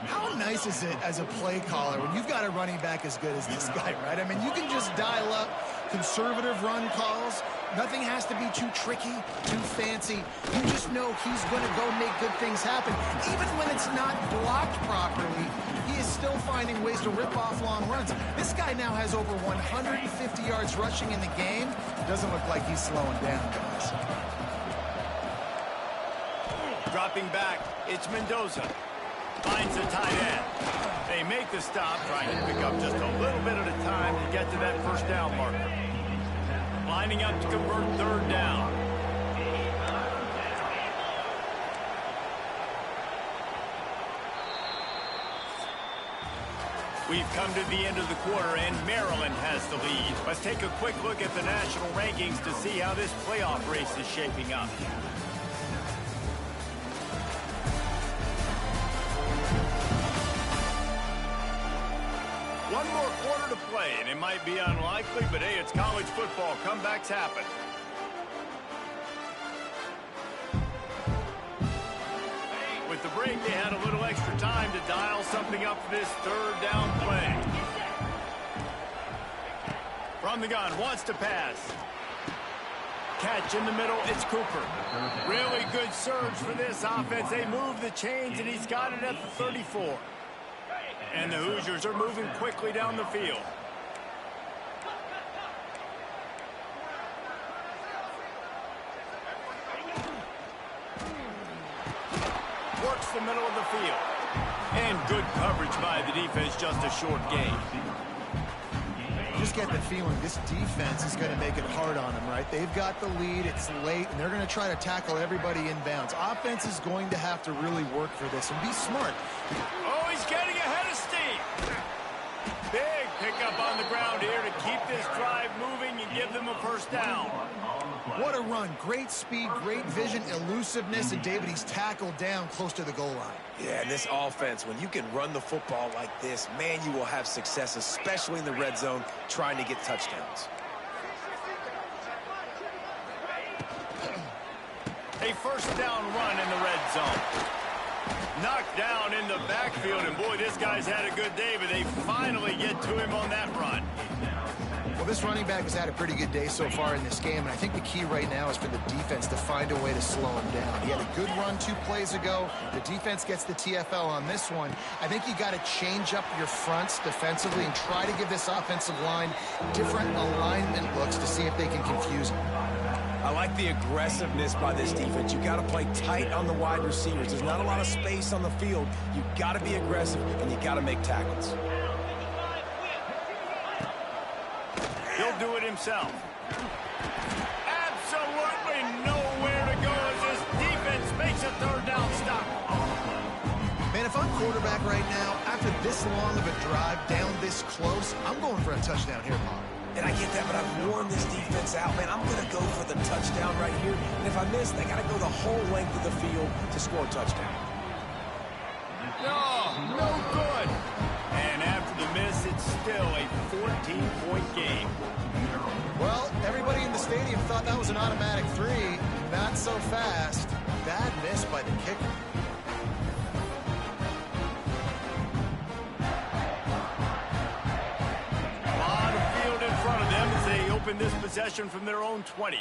How nice is it as a play caller when you've got a running back as good as this guy, right? I mean, you can just dial up conservative run calls. Nothing has to be too tricky, too fancy. You just know he's going to go make good things happen. Even when it's not blocked properly, he is still finding ways to rip off long runs. This guy now has over 150 yards rushing in the game. Doesn't look like he's slowing down, guys. Dropping back, it's Mendoza. Finds the tight end. They make the stop, trying to pick up just a little bit at a time to get to that first down marker. Lining up to convert third down. We've come to the end of the quarter, and Maryland has the lead. Let's take a quick look at the national rankings to see how this playoff race is shaping up. One more quarter to play, and it might be unlikely, but hey, it's college football. Comebacks happen. With the break, they had a little extra time to dial something up for this third down play. From the gun, wants to pass. Catch in the middle, it's Cooper. Really good surge for this offense. They move the chains, and he's got it at the 34. And the Hoosiers are moving quickly down the field. Works the middle of the field. And good coverage by the defense, just a short gain. Just get the feeling this defense is going to make it hard on them, right? They've got the lead, it's late, and they're going to try to tackle everybody inbounds. Offense is going to have to really work for this and be smart. Oh, he's getting ahead of steam. Big pickup on the ground here to keep this drive moving and give them a first down. What a run. Great speed, great vision, elusiveness, and David, he's tackled down close to the goal line. Yeah, and this offense, when you can run the football like this, man, you will have success, especially in the red zone, trying to get touchdowns. A first down run in the red zone. Knocked down in the backfield, and boy, this guy's had a good day, but they finally get to him on that run. Well, this running back has had a pretty good day so far in this game, and I think the key right now is for the defense to find a way to slow him down. He had a good run 2 plays ago. The defense gets the TFL on this one. I think you got to change up your fronts defensively and try to give this offensive line different alignment looks to see if they can confuse him. I like the aggressiveness by this defense. You got to play tight on the wide receivers. There's not a lot of space on the field. You got to be aggressive, and you got to make tackles. He'll do it himself. Absolutely nowhere to go as this defense makes a third down stop. Man, if I'm quarterback right now, after this long of a drive down this close, I'm going for a touchdown here, Bob. And I get that, but I've worn this defense out, man. I'm going to go for the touchdown right here. And if I miss, they got to go the whole length of the field to score a touchdown. No good. And after the miss, it's still a 14-point game. Well, everybody in the stadium thought that was an automatic 3. Not so fast. Bad miss by the kicker. A lot of field in front of them as they open this possession from their own 20.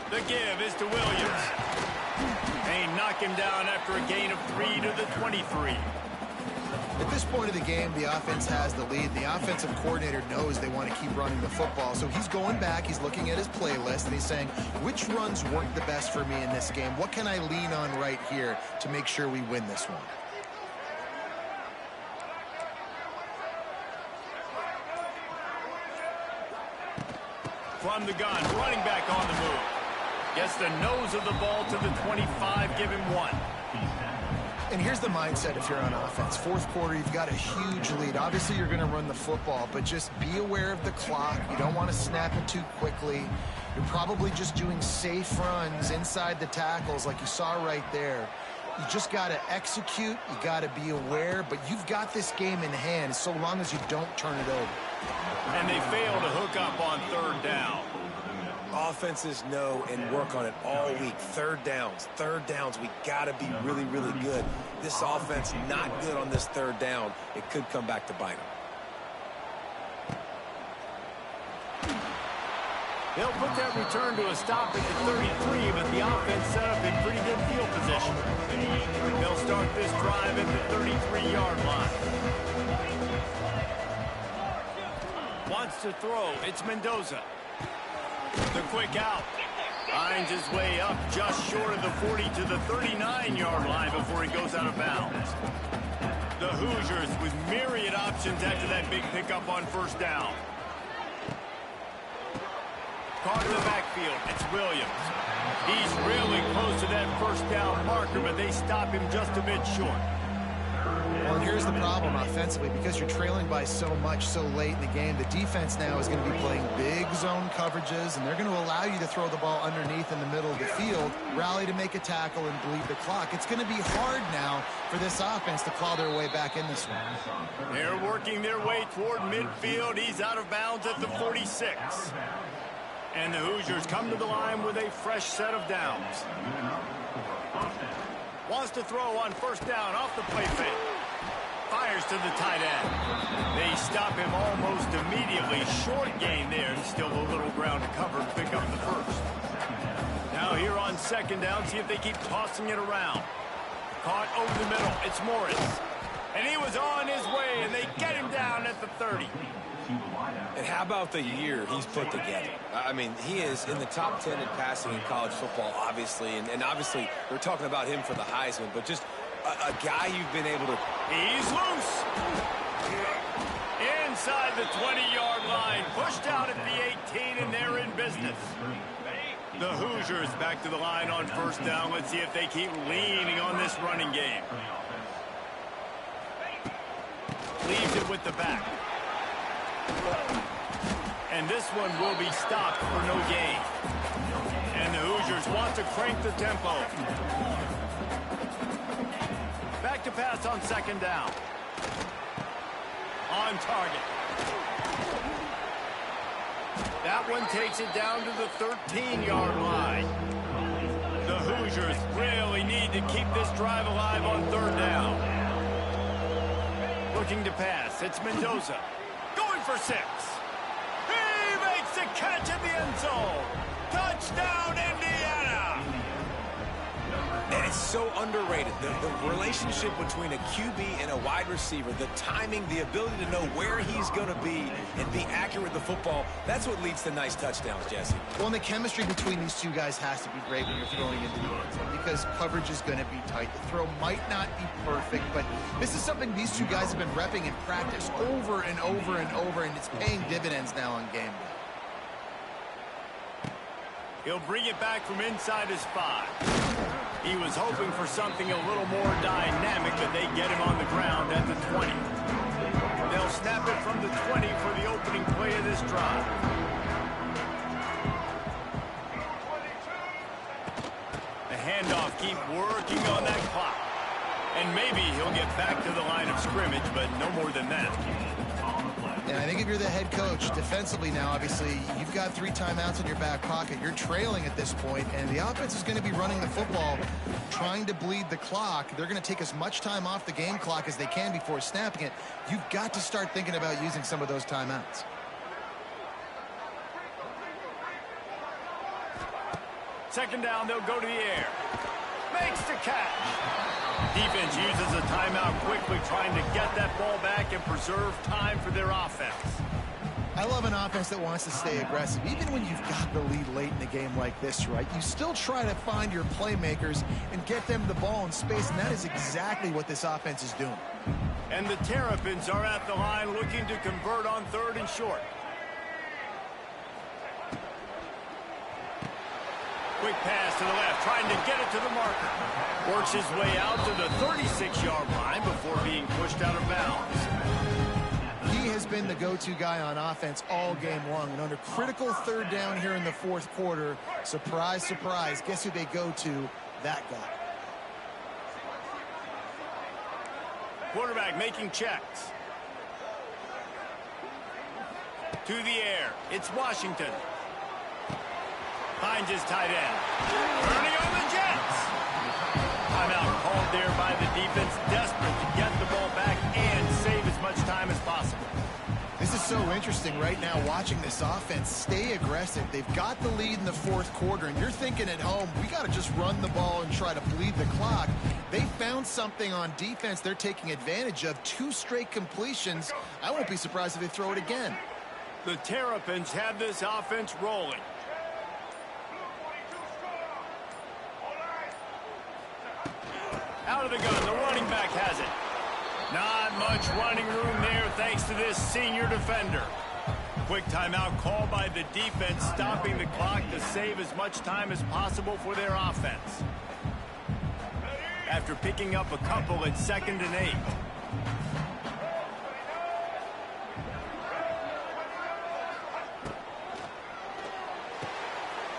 The give is to Williams. They knock him down after a gain of 3 to the 23. At this point of the game, the offense has the lead. The offensive coordinator knows they want to keep running the football. So he's going back, he's looking at his playlist, and he's saying, which runs work the best for me in this game? What can I lean on right here to make sure we win this one? From the gun, running back on the move. Gets the nose of the ball to the 25, give him 1. And here's the mindset if you're on offense. Fourth quarter, you've got a huge lead. Obviously, you're going to run the football, but just be aware of the clock. You don't want to snap it too quickly. You're probably just doing safe runs inside the tackles like you saw right there. You just got to execute. You got to be aware, but you've got this game in hand so long as you don't turn it over. And they fail to hook up on third down. Offenses know and work on it all week. Third downs, we got to be really, really good. This offense not good on this third down. It could come back to bite them. They'll put that return to a stop at the 33, but the offense set up in pretty good field position. They'll start this drive at the 33-yard line. Wants to throw. It's Mendoza. The quick out. Finds his way up just short of the 40 to the 39-yard line before he goes out of bounds. The Hoosiers with myriad options after that big pickup on first down. Caught in the backfield. It's Williams. He's really close to that first down marker, but they stop him just a bit short. Well, and here's the problem offensively. Because you're trailing by so much so late in the game, the defense now is going to be playing big zone coverages, and they're going to allow you to throw the ball underneath in the middle of the field, rally to make a tackle, and bleed the clock. It's going to be hard now for this offense to claw their way back in this one. They're working their way toward midfield. He's out of bounds at the 46. And the Hoosiers come to the line with a fresh set of downs. Wants to throw on first down off the play fake. Fires to the tight end. They stop him almost immediately. Short gain there, and still a little ground to cover and pick up the first. Now here on second down, see if they keep tossing it around. Caught over the middle. It's Morris. And he was on his way, and they get him down at the 30. And how about the year he's put together? I mean, he is in the top 10 in passing in college football, obviously. And obviously, we're talking about him for the Heisman, but just a guy you've been able to... He's loose. Inside the 20-yard line. Pushed out at the 18, and they're in business. The Hoosiers back to the line on first down. Let's see if they keep leaning on this running game. Leaves it with the back. And this one will be stopped for no gain. And the Hoosiers want to crank the tempo. Back to pass on second down. On target. That one takes it down to the 13-yard line. The Hoosiers really need to keep this drive alive on third down. Looking to pass. It's Mendoza. Going for 6. He makes the catch in the end zone. Touchdown, Indiana. And it's so underrated. The relationship between a QB and a wide receiver, the timing, the ability to know where he's going to be and be accurate with the football, that's what leads to nice touchdowns, Jesse. Well, and the chemistry between these two guys has to be great when you're throwing into the end zone because coverage is going to be tight. The throw might not be perfect, but this is something these two guys have been repping in practice over and over and over, and it's paying dividends now on game day. He'll bring it back from inside his 5. He was hoping for something a little more dynamic, but they get him on the ground at the 20. They'll snap it from the 20 for the opening play of this drive. The handoff keep working on that clock. And maybe he'll get back to the line of scrimmage, but no more than that. And I think if you're the head coach, defensively now, obviously, you've got 3 timeouts in your back pocket. You're trailing at this point, and the offense is going to be running the football, trying to bleed the clock. They're going to take as much time off the game clock as they can before snapping it. You've got to start thinking about using some of those timeouts. Second down, they'll go to the air. Makes the catch. Defense uses a timeout quickly, trying to get that ball back and preserve time for their offense. I love an offense that wants to stay aggressive. Even when you've got the lead late in the game like this, right? You still try to find your playmakers and get them the ball in space, and that is exactly what this offense is doing. And the Terrapins are at the line looking to convert on 3rd and short. Quick pass to the left, trying to get it to the marker. Works his way out to the 36-yard line before being pushed out of bounds. He has been the go-to guy on offense all game long. And under critical 3rd down here in the 4th quarter, surprise, surprise, guess who they go to? That guy. Quarterback making checks. To the air, it's Washington. Finds his tight end. Turning on the Jets. Timeout called there by the defense, desperate to get the ball back and save as much time as possible. This is so interesting right now watching this offense stay aggressive. They've got the lead in the fourth quarter, and you're thinking at home, we got to just run the ball and try to bleed the clock. They found something on defense they're taking advantage of. 2 straight completions. I won't be surprised if they throw it again. The Terrapins have this offense rolling. Out of the gun, the running back has it. Not much running room there thanks to this senior defender. Quick timeout called by the defense, stopping the clock to save as much time as possible for their offense. After picking up a couple at 2nd and 8.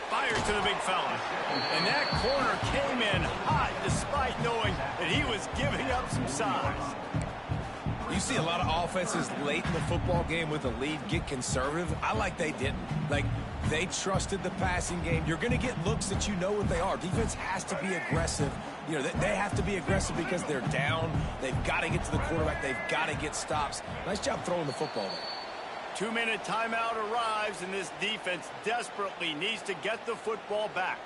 Fire to the big fella. And that corner came in hot despite knowing that he was giving up some size. You see a lot of offenses late in the football game with a lead get conservative. I like they didn't. Like, they trusted the passing game. You're going to get looks that you know what they are. Defense has to be aggressive. You know, they have to be aggressive because they're down. They've got to get to the quarterback. They've got to get stops. Nice job throwing the football there. 2-minute timeout arrives, and this defense desperately needs to get the football back.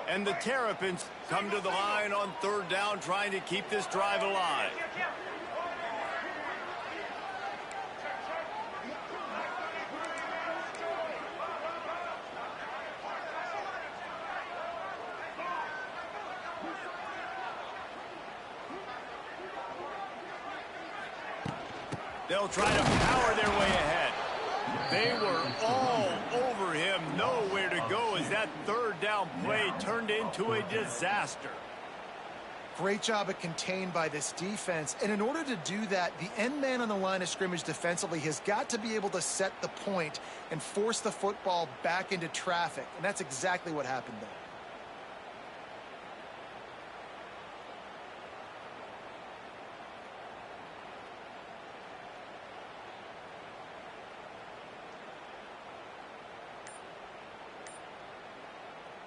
And the Terrapins come to the line on 3rd down, trying to keep this drive alive. They'll try to power their way ahead. They were all over him, nowhere to go as that 3rd down play turned into a disaster. Great job at contained by this defense. And in order to do that, the end man on the line of scrimmage defensively has got to be able to set the point and force the football back into traffic. And that's exactly what happened there.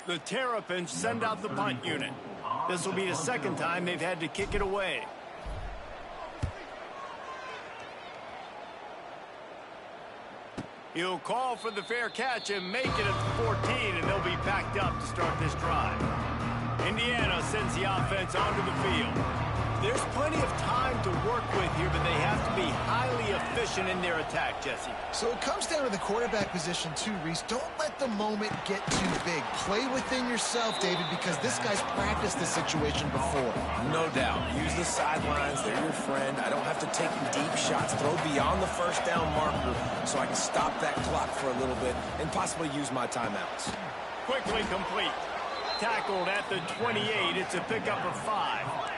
The Terrapins send out the punt unit. This will be the 2nd time they've had to kick it away. He'll call for the fair catch and make it at the 14, and they'll be backed up to start this drive. Indiana sends the offense onto the field. There's plenty of time to work with here, but they have to be highly efficient in their attack, Jesse. So it comes down to the quarterback position too, Reese. Don't let the moment get too big. Play within yourself, David, because this guy's practiced this situation before. No doubt. Use the sidelines. They're your friend. I don't have to take deep shots. Throw beyond the 1st down marker so I can stop that clock for a little bit and possibly use my timeouts. Quickly complete. Tackled at the 28. It's a pickup of 5.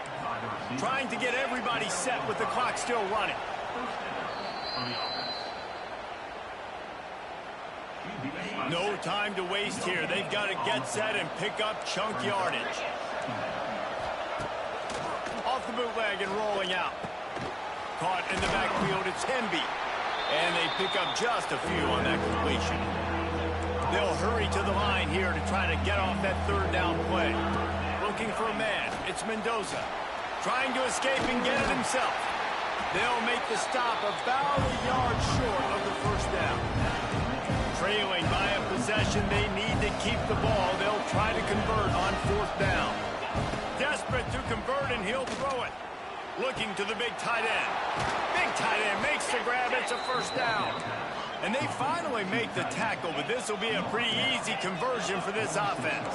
Trying to get everybody set with the clock still running. No time to waste here. They've got to get set and pick up chunk yardage. Off the bootleg and rolling out. Caught in the backfield, it's Hemby. And they pick up just a few on that completion. They'll hurry to the line here to try to get off that 3rd down play. Looking for a man. It's Mendoza. Trying to escape and get it himself. They'll make the stop about a yard short of the 1st down. Trailing by a possession, they need to keep the ball. They'll try to convert on 4th down. Desperate to convert, and he'll throw it. Looking to the big tight end. Big tight end makes the grab. It's a 1st down. And they finally make the tackle, but this will be a pretty easy conversion for this offense.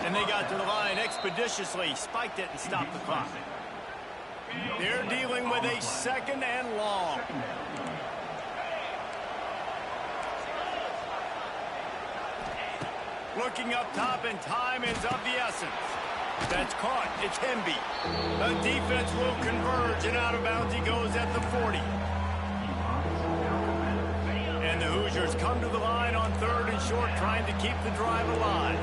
And they got to the line expeditiously, spiked it and stopped the clock. They're dealing with a 2nd and long. Looking up top, and time is of the essence. That's caught. It's Hemby. The defense will converge, and out of bounds he goes at the 40. And the Hoosiers come to the line on 3rd and short, trying to keep the drive alive.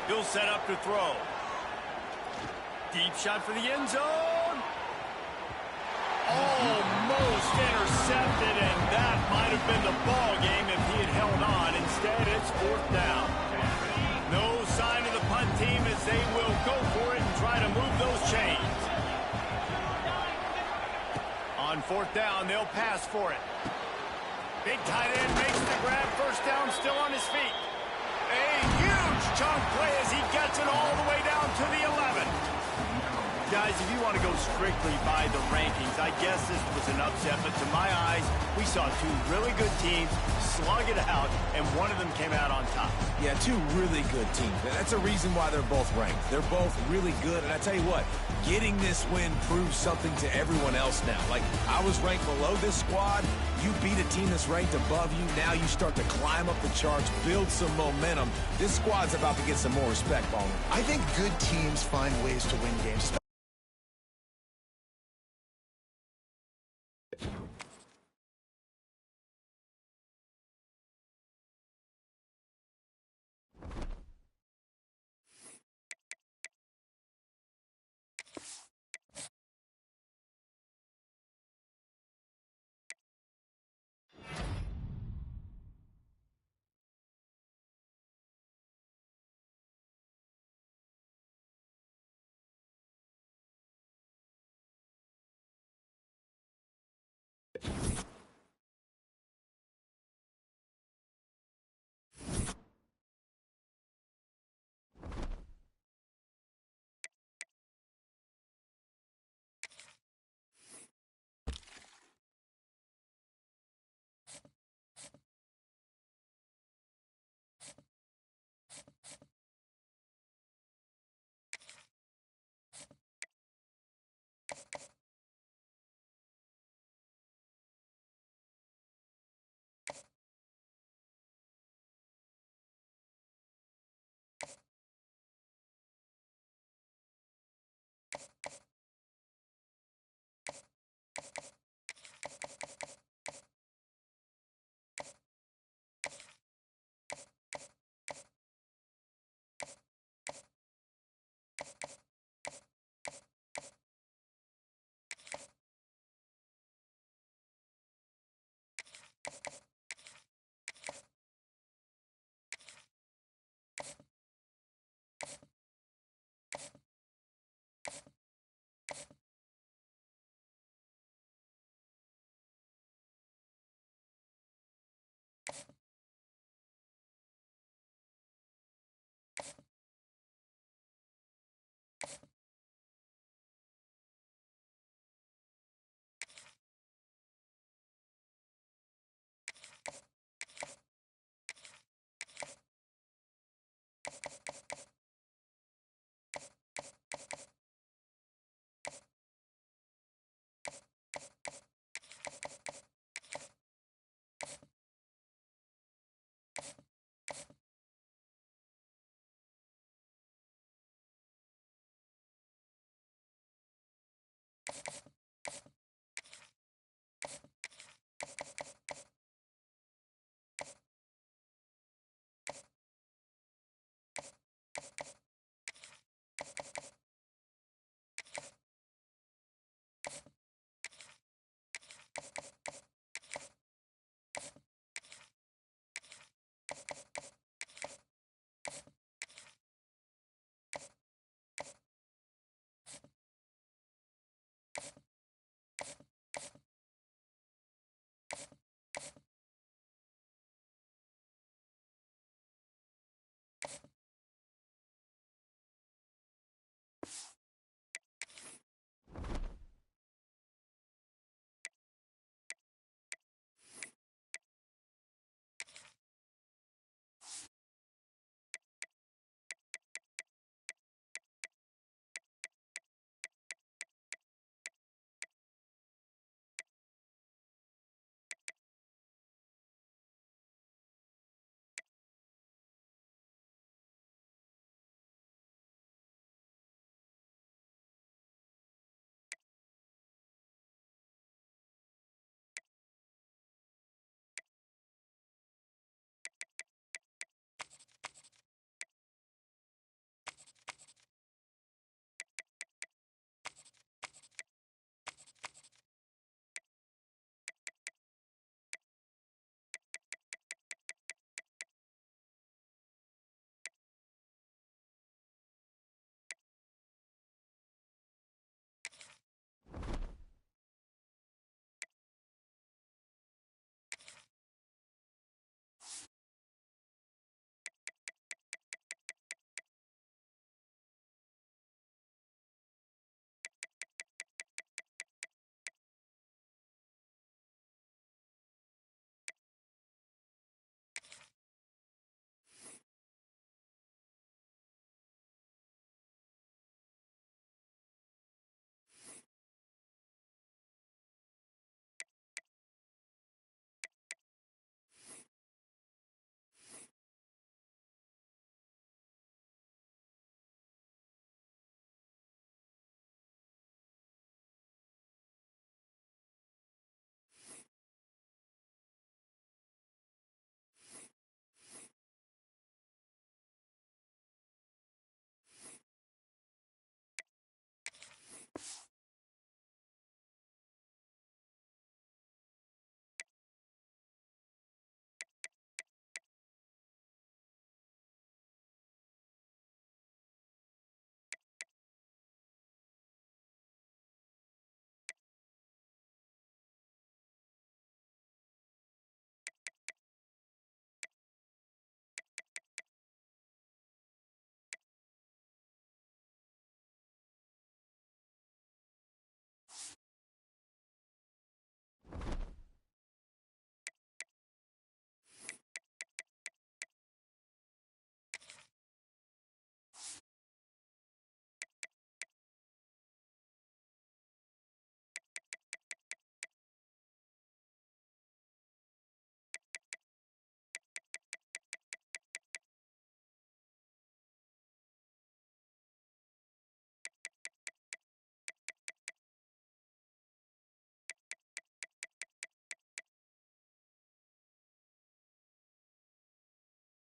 He'll set up to throw. Deep shot for the end zone. Almost intercepted, and that might have been the ball game if he had held on. Instead, it's 4th down. No sign of the punt team as they will go for it and try to move those chains. On fourth down, they'll pass for it. Big tight end makes the grab. First down, still on his feet. A huge chunk play as he gets it all the way down to the 11. Guys, if you want to go strictly by the rankings, I guess this was an upset, but to my eyes, we saw two really good teams slug it out, and one of them came out on top. Yeah, two really good teams. And that's a reason why they're both ranked. They're both really good, and I tell you what, getting this win proves something to everyone else now. Like, I was ranked below this squad. You beat a team that's ranked above you. Now you start to climb up the charts, build some momentum. This squad's about to get some more respect, Ballmer. I think good teams find ways to win games.